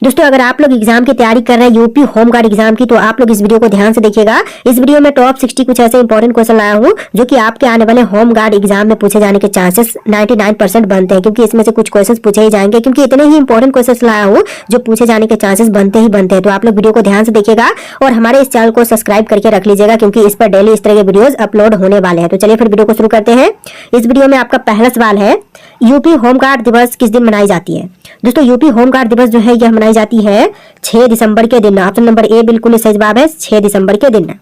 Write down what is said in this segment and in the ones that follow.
दोस्तों अगर आप लोग एग्जाम की तैयारी कर रहे हैं यूपी होमगार्ड एग्जाम की, तो आप लोग इस वीडियो को ध्यान से देखिएगा। इस वीडियो में टॉप 60 कुछ ऐसे इंपॉर्टेंट क्वेश्चन लाया हूं जो कि आपके आने वाले होमगार्ड एग्जाम में पूछे जाने के चांसेस 99% बनते हैं, क्योंकि इसमें से कुछ क्वेश्चंस पूछे ही जाएंगे, क्योंकि इतने ही इंपॉर्टेंट क्वेश्चंस लाया हूं जो पूछे जाने के चांसेस बनते ही बनते हैं। तो आप लोग वीडियो को ध्यान से देखिएगा और हमारे इस चैनल को सब्सक्राइब करके रख लीजिएगा, क्योंकि इस पर डेली इस तरह के वीडियोज अपलोड होने वाले हैं। तो चलिए फिर वीडियो को शुरू करते हैं। इस वीडियो में आपका पहला सवाल है, यूपी होमगार्ड दिवस किस दिन मनाई जाती है? दोस्तों यूपी होमगार्ड दिवस जो है यह मनाई जाती है 6 दिसंबर के दिन। ऑप्शन नंबर ए बिल्कुल सही जवाब है, 6 दिसंबर के दिन।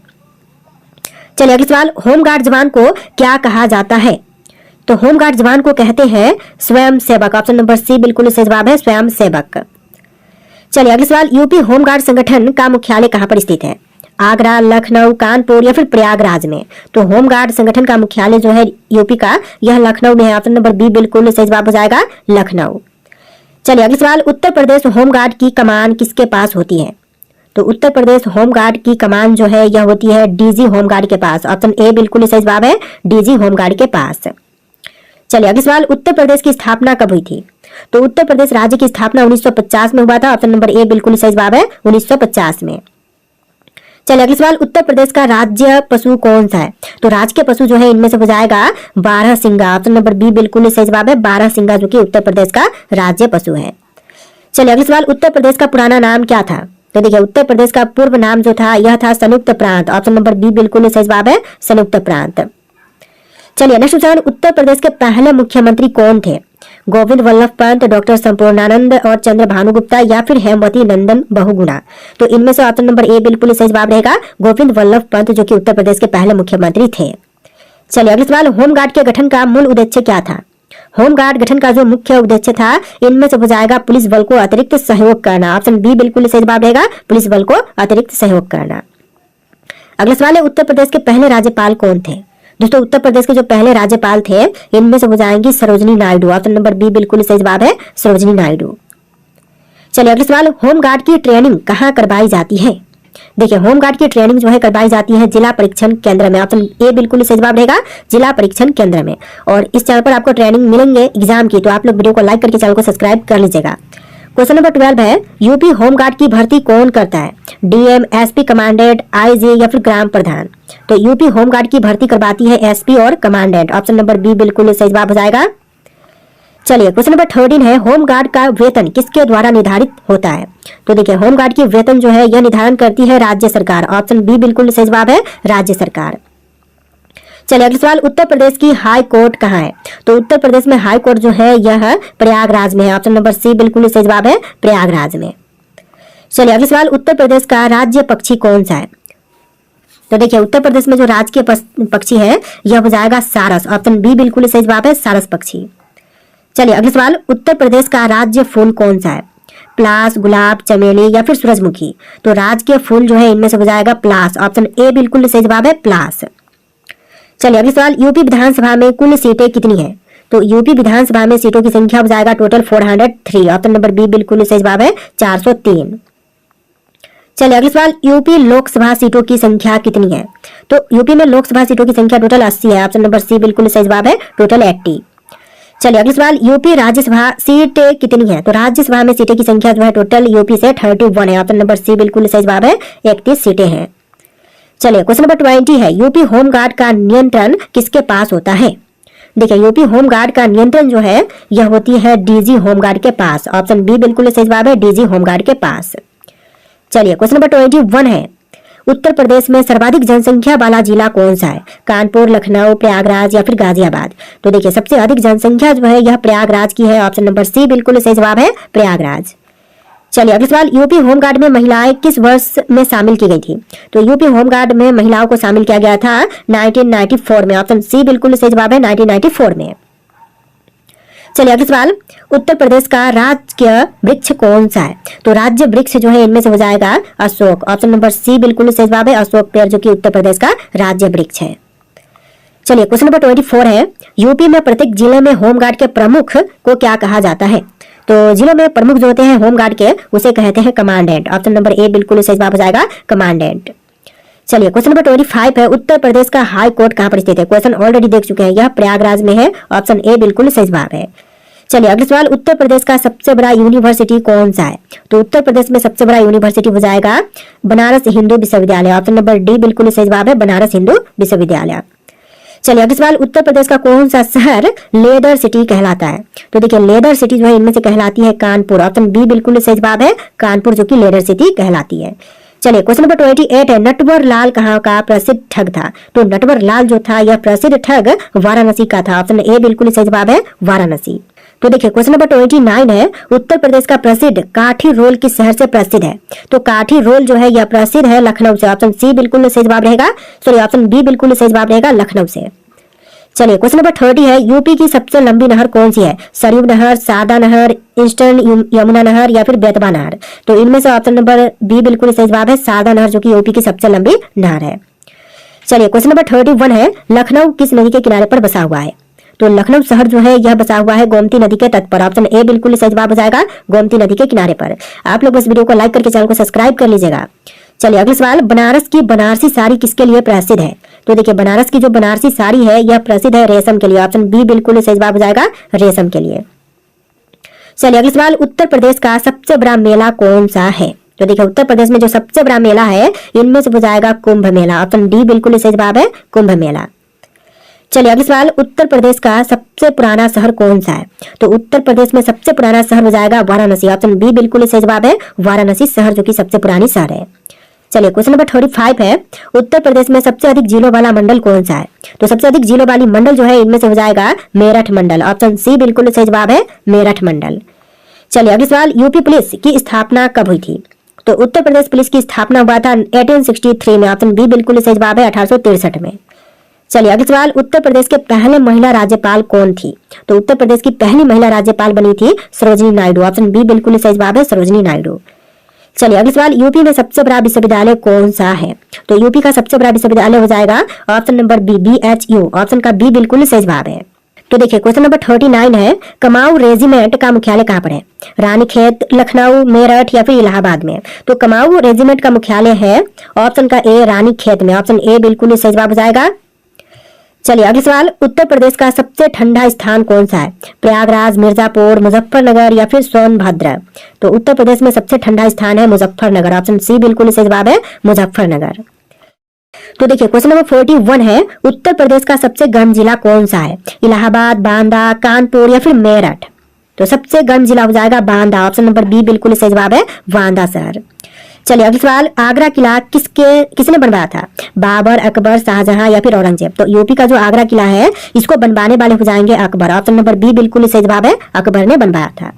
चलिए अगला सवाल, होमगार्ड जवान को क्या कहा जाता है? तो होमगार्ड जवान को कहते हैं स्वयं सेवक। ऑप्शन नंबर सी बिल्कुल सही जवाब है, स्वयं सेवक। चलिए अगला सवाल, यूपी होमगार्ड संगठन का मुख्यालय कहां पर स्थित है? आगरा, लखनऊ, कानपुर या फिर प्रयागराज में? तो होमगार्ड संगठन का मुख्यालय जो है यूपी का, यह लखनऊ में है। ऑप्शन नंबर बी बिल्कुल सही जवाब हो जाएगा, लखनऊ। चलिए अगला सवाल, उत्तर प्रदेश होमगार्ड की कमान किसके पास होती है? तो उत्तर प्रदेश होमगार्ड की कमान जो है यह होती है डीजी होमगार्ड के पास। ऑप्शन ए बिल्कुल सही जवाब है, डीजी होमगार्ड के पास। चलिए अगला सवाल, उत्तर प्रदेश की स्थापना कब हुई थी? तो उत्तर प्रदेश राज्य की स्थापना 1950 में हुआ था। ऑप्शन नंबर ए बिल्कुल सही जवाब है, 1950 में। चलिए अगला सवाल, उत्तर प्रदेश का राज्य पशु कौन सा है? तो राज्य के पशु जो है इनमें से हो जाएगा बारहसिंगा। ऑप्शन नंबर बी बिल्कुल सही जवाब है, बारहसिंगा जो कि उत्तर प्रदेश का राज्य पशु है। चलिए अगला सवाल, उत्तर प्रदेश का पुराना नाम क्या था? तो देखिए उत्तर प्रदेश का पूर्व नाम जो था यह था संयुक्त प्रांत। ऑप्शन नंबर बी बिल्कुल सही जवाब है, संयुक्त प्रांत। चलिए नेक्स्ट क्वेश्चन, उत्तर प्रदेश के पहले मुख्यमंत्री कौन थे? गोविंद वल्लभ पंत, डॉक्टर संपूर्णानंद और चंद्र भानुगुप्ता या फिर हेमवती नंदन बहुगुणा? तो इनमें से ऑप्शन नंबर ए बिल्कुल सही जवाब रहेगा, गोविंद वल्लभ पंत जो कि उत्तर प्रदेश के पहले मुख्यमंत्री थे। चलिए अगला सवाल, होमगार्ड के गठन का मूल उद्देश्य क्या था? होमगार्ड गठन का जो मुख्य उद्देश्य था इनमें से हो जाएगा पुलिस बल को अतिरिक्त सहयोग करना। ऑप्शन बी बिल्कुल सही जवाब रहेगा, पुलिस बल को अतिरिक्त सहयोग करना। अगला सवाल है, उत्तर प्रदेश के पहले राज्यपाल कौन थे? दोस्तों उत्तर प्रदेश के जो पहले राज्यपाल थे इनमें से हो जाएंगी Sarojini Naidu. Option number B बिल्कुल सही जवाब है, सरोजिनी नायडू। चलिए अगला सवाल, होमगार्ड की ट्रेनिंग कहाँ करवाई जाती है? देखिए होमगार्ड की ट्रेनिंग जो है करवाई जाती है जिला परीक्षण केंद्र में। ऑप्शन ए बिल्कुल सही जवाब रहेगा, जिला परीक्षण केंद्र में। और इस चैनल पर आपको ट्रेनिंग मिलेंगे एग्जाम की, तो आप लोग वीडियो को लाइक करके चैनल को सब्सक्राइब कर लीजिएगा। क्वेश्चन नंबर 12 है, यूपी होमगार्ड की भर्ती कौन करता है? डीएम, एसपी, कमांडेंट, आईजी या फिर ग्राम प्रधान? तो यूपी होमगार्ड की भर्ती करवाती है एसपी और कमांडेंट। ऑप्शन नंबर बी बिल्कुल सही जवाब हो जाएगा। चलिए क्वेश्चन नंबर 13 है, होमगार्ड का वेतन किसके द्वारा निर्धारित होता है? तो देखिए होमगार्ड की वेतन जो है यह निर्धारण करती है राज्य सरकार। ऑप्शन बी बिल्कुल सही जवाब है, राज्य सरकार। चलिए अगला सवाल, उत्तर प्रदेश की हाई कोर्ट कहाँ है? तो उत्तर प्रदेश में हाई कोर्ट जो है यह प्रयागराज में है। ऑप्शन नंबर सी बिल्कुल सही जवाब है, प्रयागराज में। चलिए अगला सवाल, उत्तर प्रदेश का राज्य पक्षी कौन सा है? तो देखिए उत्तर प्रदेश में जो राजकीय पक्षी है यह हो जाएगा सारस। ऑप्शन बी बिल्कुल सही जवाब है, सारस पक्षी। चलिए अगला सवाल, उत्तर प्रदेश का राज्य फूल कौन सा है? प्लास, गुलाब, चमेली या फिर सूरजमुखी? तो राजकीय फूल जो है इनमें से हो जाएगा प्लास। ऑप्शन ए बिल्कुल सही जवाब है, प्लास। चलिए अगला सवाल, यूपी विधानसभा में कुल सीटें कितनी है? तो यूपी विधानसभा में सीटों की संख्या हो जाएगा टोटल 403। ऑप्शन नंबर बी बिल्कुल सही जवाब है, 403। चलिए अगला सवाल, यूपी लोकसभा सीटों की संख्या कितनी है? तो यूपी में लोकसभा सीटों की संख्या टोटल 80 है। ऑप्शन नंबर सी बिल्कुल सही जवाब है, टोटल 80। चलिए अगला सवाल, यूपी राज्यसभा सीटें कितनी है? तो राज्यसभा में सीटें की संख्या जो है टोटल यूपी से 31 है। ऑप्शन नंबर सी बिल्कुल सही जवाब है, 31 सीटें हैं। चलिए क्वेश्चन नंबर 20 है, यूपी होमगार्ड का नियंत्रण किसके पास होता है? देखिए यूपी होमगार्ड का नियंत्रण जो है यह होती है डीजी होमगार्ड के पास। ऑप्शन बी बिल्कुल सही जवाब है, डीजी होमगार्ड के पास। चलिए क्वेश्चन नंबर 21 है, उत्तर प्रदेश में सर्वाधिक जनसंख्या वाला जिला कौन सा है? कानपुर, लखनऊ, प्रयागराज या फिर गाजियाबाद? तो देखिए सबसे अधिक जनसंख्या जो है यह प्रयागराज की है। ऑप्शन नंबर सी बिल्कुल सही जवाब है, प्रयागराज। चलिए अगला सवाल, यूपी होमगार्ड में महिलाएं किस वर्ष में शामिल की गई थी? तो यूपी होमगार्ड में महिलाओं को शामिल किया गया था 1994 में। ऑप्शन सी बिल्कुल सही जवाब है, 1994 में। चलिए अगला सवाल, उत्तर प्रदेश का राजकीय वृक्ष कौन सा है? तो राज्य वृक्ष जो है इनमें से हो जाएगा अशोक। ऑप्शन नंबर सी बिल्कुल सही जवाब है, अशोक पेड़ जो कि उत्तर प्रदेश का राज्य वृक्ष है। चलिए क्वेश्चन नंबर 24 है, यूपी में प्रत्येक जिले में होमगार्ड के प्रमुख को क्या कहा जाता है? तो जिलों में प्रमुख जो होते हैं होमगार्ड के उसे कहते हैं कमांडेंट। ऑप्शन नंबर ए बिल्कुल सही जवाब हो जाएगा, कमांडेंट। चलिए क्वेश्चन नंबर 25 है, उत्तर प्रदेश का हाई कोर्ट कहां पर स्थित है? क्वेश्चन ऑलरेडी देख चुके हैं, यह प्रयागराज में है। ऑप्शन ए बिल्कुल सही जवाब है। चलिए अगला सवाल, उत्तर प्रदेश का सबसे बड़ा यूनिवर्सिटी कौन सा है? तो उत्तर प्रदेश में सबसे बड़ा यूनिवर्सिटी हो जाएगा बनारस हिंदू विश्वविद्यालय। ऑप्शन नंबर डी बिल्कुल सही जवाब है, बनारस हिंदू विश्वविद्यालय। चलिए अगला सवाल, उत्तर प्रदेश का कौन सा शहर लेदर सिटी कहलाता है? तो देखिए लेदर सिटी जो है इनमें से कहलाती है कानपुर। ऑप्शन बी बिल्कुल सही जवाब है, कानपुर जो कि लेदर सिटी कहलाती है। चलिए क्वेश्चन नंबर 28 है, नटवर लाल कहाँ का प्रसिद्ध ठग था? तो नटवर लाल जो था यह प्रसिद्ध ठग वाराणसी का था। ऑप्शन ए बिल्कुल सही जवाब है, वाराणसी। तो देखिए क्वेश्चन नंबर 29 है, उत्तर प्रदेश का प्रसिद्ध काठी रोल किस शहर से प्रसिद्ध है? तो काठी रोल जो है यह प्रसिद्ध है लखनऊ से। ऑप्शन सी बिल्कुल सही जवाब रहेगा, सॉरी ऑप्शन बी बिल्कुल सही जवाब रहेगा, लखनऊ से। चलिए क्वेश्चन नंबर 30 है, यूपी की सबसे लंबी नहर कौन सी है? सरयू नहर, सादा नहर, ईस्टर्न यमुना नहर या फिर बेतवा नहर? तो इनमें से ऑप्शन नंबर बी बिल्कुल सही जवाब है, सादा नहर जो कि यूपी की सबसे लंबी नहर है। चलिए क्वेश्चन नंबर 31 है, लखनऊ किस नदी के किनारे पर बसा हुआ है? तो लखनऊ शहर जो है यह बसा हुआ है गोमती नदी के तट पर। ऑप्शन ए बिल्कुल सही जवाब हो जाएगा, गोमती नदी के किनारे पर। आप लोग इस वीडियो को लाइक करके चैनल को सब्सक्राइब कर लीजिएगा। चलिए अगला सवाल, बनारस की बनारसी साड़ी किसके लिए प्रसिद्ध है? तो देखिए बनारस की जो बनारसी साड़ी है यह प्रसिद्ध है रेशम के लिए। ऑप्शन बी बिल्कुल सही जवाब हो जाएगा, रेशम के लिए। चलिए अगला सवाल, उत्तर प्रदेश का सबसे बड़ा मेला कौन सा है? तो देखिए उत्तर प्रदेश में जो सबसे बड़ा मेला है इनमें से हो जाएगा कुंभ मेला। ऑप्शन डी बिल्कुल सही जवाब है, कुंभ मेला। चलिए अगला सवाल, उत्तर प्रदेश का सबसे पुराना शहर कौन सा है? तो उत्तर प्रदेश में सबसे पुराना शहर हो जाएगा वाराणसी। ऑप्शन बी बिल्कुल सही जवाब है, वाराणसी शहर जो कि सबसे पुरानी शहर है। चलिए क्वेश्चन नंबर 35 है, उत्तर प्रदेश में सबसे अधिक जिलों वाला मंडल कौन सा है? तो सबसे अधिक जिलों वाली मंडल जो है इनमें से हो जाएगा मेरठ मंडल। ऑप्शन सी बिल्कुल सही जवाब है, मेरठ मंडल। चलिए अगला सवाल, यूपी पुलिस की स्थापना कब हुई थी? तो उत्तर प्रदेश पुलिस की स्थापना हुआ था 1863 में। ऑप्शन बी बिल्कुल सही जवाब है, 1863 में। चलिए अगला सवाल, उत्तर प्रदेश के पहले महिला राज्यपाल कौन थी? तो उत्तर प्रदेश की पहली महिला राज्यपाल बनी थी सरोजिनी नायडू। ऑप्शन बी बिल्कुल सही जवाब है, सरोजिनी नायडू। चलिए अगला सवाल, यूपी में सबसे बड़ा विश्वविद्यालय कौन सा है? तो यूपी का सबसे बड़ा विश्वविद्यालय हो जाएगा option number B, BHU। Option का बी बिल्कुल सही जवाब है। तो देखिए क्वेश्चन नंबर 39 है, कमाऊ रेजिमेंट का मुख्यालय कहाँ पर है? रानीखेत, लखनऊ, मेरठ या फिर इलाहाबाद में? तो कमाऊ रेजिमेंट का मुख्यालय है ऑप्शन का ए, रानीखेत में। ऑप्शन ए बिल्कुल सही जवाब हो जाएगा। चलिए अगला सवाल, उत्तर प्रदेश का सबसे ठंडा स्थान कौन सा है? प्रयागराज, मिर्जापुर, मुजफ्फरनगर या फिर सोनभद्र? तो उत्तर प्रदेश में सबसे ठंडा स्थान है मुजफ्फरनगर। ऑप्शन सी बिल्कुल सही जवाब है, मुजफ्फरनगर। तो देखिए क्वेश्चन नंबर 41 है, उत्तर प्रदेश का सबसे गर्म जिला कौन सा है? इलाहाबाद, बांदा, कानपुर या फिर मेरठ? तो सबसे गर्म जिला हो जाएगा बांदा। ऑप्शन नंबर बी बिल्कुल सही जवाब है, बांदा शहर। चलिए अगला सवाल, आगरा किला किसने बनवाया था? बाबर, अकबर, शाहजहां या फिर औरंगजेब? तो यूपी का जो आगरा किला है इसको बनवाने वाले हो जाएंगे अकबर। ऑप्शन नंबर बी बिल्कुल सही जवाब है, अकबर ने बनवाया था।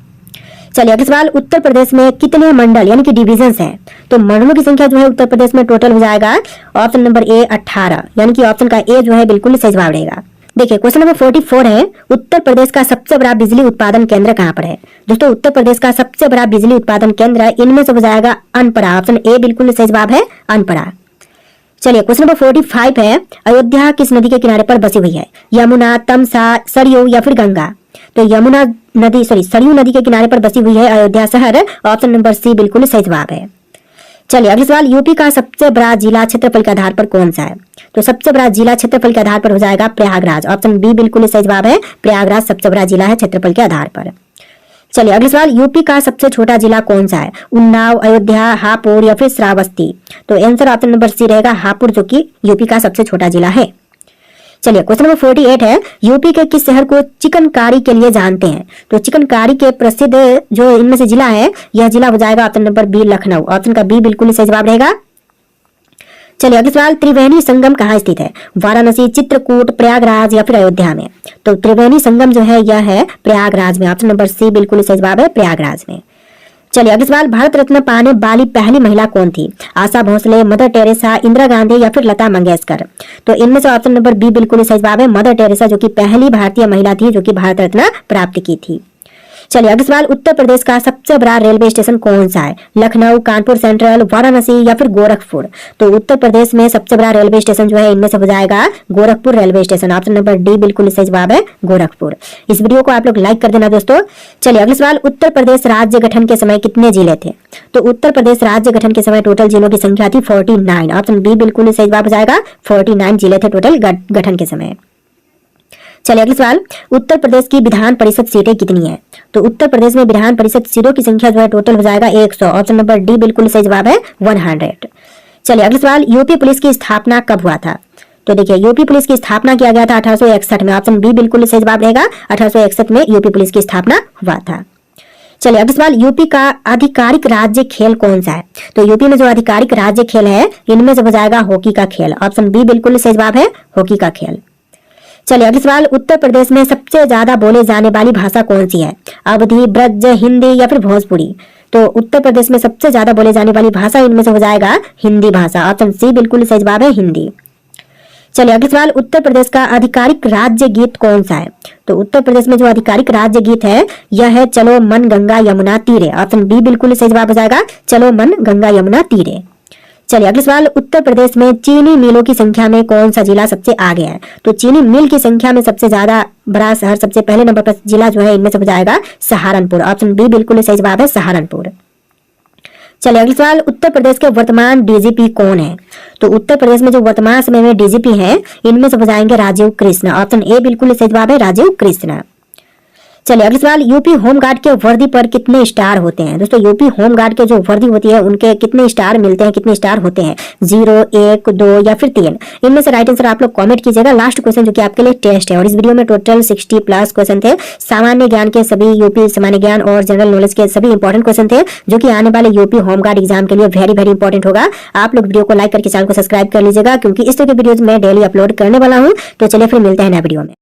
चलिए अगला सवाल, उत्तर प्रदेश में कितने मंडल यानी कि डिविजन्स हैं? तो मंडलों की संख्या जो है उत्तर प्रदेश में टोटल हो जाएगा ऑप्शन नंबर ए 18, यानी कि ऑप्शन का ए जो है बिल्कुल सही जवाब रहेगा। देखिए क्वेश्चन नंबर 44 है, उत्तर प्रदेश का सबसे बड़ा बिजली उत्पादन केंद्र कहाँ पर है? दोस्तों उत्तर प्रदेश का सबसे बड़ा बिजली उत्पादन केंद्र इनमें से हो जाएगा अनपरा। ऑप्शन ए बिल्कुल सही जवाब है, अनपरा। चलिए क्वेश्चन नंबर 45 है, अयोध्या किस नदी के किनारे पर बसी हुई है? यमुना, तमसा, सरयू या फिर गंगा? तो यमुना नदी सरयू नदी के किनारे पर बसी हुई है अयोध्या शहर। ऑप्शन नंबर सी बिल्कुल सही जवाब है। चलिए अगला सवाल, यूपी का सबसे बड़ा जिला क्षेत्रफल के आधार पर कौन सा है? तो सबसे बड़ा जिला क्षेत्रफल के आधार पर हो जाएगा प्रयागराज। ऑप्शन बी बिल्कुल सही जवाब है, प्रयागराज सबसे बड़ा जिला है क्षेत्रफल के आधार पर। चलिए अगला सवाल, यूपी का सबसे छोटा जिला कौन सा है? उन्नाव, अयोध्या, हापुड़ या फिर श्रावस्ती? तो आंसर ऑप्शन नंबर सी रहेगा, हापुड़ जो कि यूपी का सबसे छोटा जिला है। चलिए क्वेश्चन नंबर 48 है, यूपी के किस शहर को चिकनकारी के लिए जानते हैं? तो चिकनकारी के प्रसिद्ध जो इनमें से जिला है यह जिला हो जाएगा option number B, Lucknow. Option का बी बिल्कुल सही जवाब रहेगा। चलिए अगला सवाल, त्रिवेणी संगम कहाँ स्थित है? वाराणसी, चित्रकूट, प्रयागराज या फिर अयोध्या में? तो त्रिवेणी संगम जो है यह है प्रयागराज में। ऑप्शन नंबर सी बिल्कुल सही जवाब है, प्रयागराज में। चलिए अगला सवाल, भारत रत्न पाने वाली पहली महिला कौन थी? आशा भोसले, मदर टेरेसा, इंदिरा गांधी या फिर लता मंगेशकर? तो इनमें से ऑप्शन नंबर बी बिल्कुल सही जवाब है, मदर टेरेसा जो कि पहली भारतीय महिला थी जो कि भारत रत्न प्राप्त की थी। चलिए अगला सवाल, उत्तर प्रदेश का सबसे बड़ा रेलवे स्टेशन कौन सा है? लखनऊ, कानपुर सेंट्रल, वाराणसी या फिर गोरखपुर? तो उत्तर प्रदेश में सबसे बड़ा रेलवे स्टेशन जो है इनमें से हो जाएगा Gorakhpur railway station. Option number D बिल्कुल सही जवाब है, गोरखपुर। इस वीडियो को आप लोग लाइक कर देना दोस्तों। चलिए अगला सवाल, उत्तर प्रदेश राज्य गठन के समय कितने जिले थे? तो उत्तर प्रदेश राज्य गठन के समय टोटल जिलों की संख्या थी 49। ऑप्शन बी बिल्कुल सही जवाब हो जाएगा, 49 जिले थे टोटल गठन के समय। चलिए अगला सवाल, उत्तर प्रदेश की विधान परिषद सीटें कितनी है? तो उत्तर प्रदेश में विधान परिषद सीटों की संख्या जो है टोटल हो जाएगा 100। ऑप्शन नंबर डी बिल्कुल सही जवाब है 100। चलिए अगला सवाल, यूपी पुलिस की स्थापना कब हुआ था? तो देखिए यूपी पुलिस की स्थापना किया गया था 1861 में। ऑप्शन बी बिल्कुल सही जवाब रहेगा, 1861 में यूपी पुलिस की स्थापना हुआ था। चलिए अगला सवाल, यूपी का आधिकारिक राज्य खेल कौन सा है? तो यूपी में जो आधिकारिक राज्य खेल है इनमें से हो जाएगा हॉकी का खेल। ऑप्शन बी बिल्कुल सही जवाब है, हॉकी का खेल। चलिए अगला सवाल, उत्तर प्रदेश में सबसे ज्यादा बोले जाने वाली भाषा कौन सी है? अवधी, ब्रज, हिंदी या फिर भोजपुरी? तो उत्तर प्रदेश में सबसे ज्यादा बोले जाने वाली भाषा इनमें से हो जाएगा हिंदी भाषा। ऑप्शन सी बिल्कुल सही जवाब है, हिंदी। चलिए अगला सवाल, उत्तर प्रदेश का आधिकारिक राज्य गीत कौन सा है? तो उत्तर प्रदेश में जो आधिकारिक राज्य गीत है यह है चलो मन गंगा यमुना तीरे। ऑप्शन बी बिल्कुल सही जवाब हो जाएगा, चलो मन गंगा यमुना तीरे। चलिए अगला सवाल, उत्तर प्रदेश में चीनी मिलों की संख्या में कौन सा जिला सबसे आगे है? तो चीनी मिल की संख्या में सबसे ज्यादा बड़ा शहर, सबसे पहले नंबर पर जिला जो है इनमें से हो जाएगा सहारनपुर। ऑप्शन बी बिल्कुल सही जवाब है, सहारनपुर। चलिए अगला सवाल, उत्तर प्रदेश के वर्तमान डीजीपी कौन है? तो उत्तर प्रदेश में जो वर्तमान समय में डीजीपी हैं इनमें से हो जाएंगे राजीव कृष्ण। ऑप्शन ए बिल्कुल सही जवाब है, राजीव कृष्ण। चलिए अगला सवाल, यूपी होमगार्ड के वर्दी पर कितने स्टार होते हैं? दोस्तों यूपी होमगार्ड के जो वर्दी होती है उनके कितने स्टार मिलते हैं, कितने स्टार होते हैं? 0, 1, 2 या फिर 3? इनमें से राइट आंसर आप लोग कमेंट कीजिएगा। लास्ट क्वेश्चन जो कि आपके लिए टेस्ट है और इस वीडियो में टोटल 60 प्लस क्वेश्चन थे। सामान्य ज्ञान के सभी, यूपी सामान्य ज्ञान और जनरल नॉलेज के सभी इंपॉर्टेंट क्वेश्चन थे जो कि आने वाले यूपी होमगार्ड एग्जाम के लिए वेरी वेरी इंपॉर्टेंट होगा। आप लोग वीडियो को लाइक करके चैनल को सब्सक्राइब कर लीजिएगा क्योंकि इस तरह के वीडियोज मैं डेली अपलोड करने वाला हूँ। तो चलिए फिर मिलते हैं नए वीडियो में।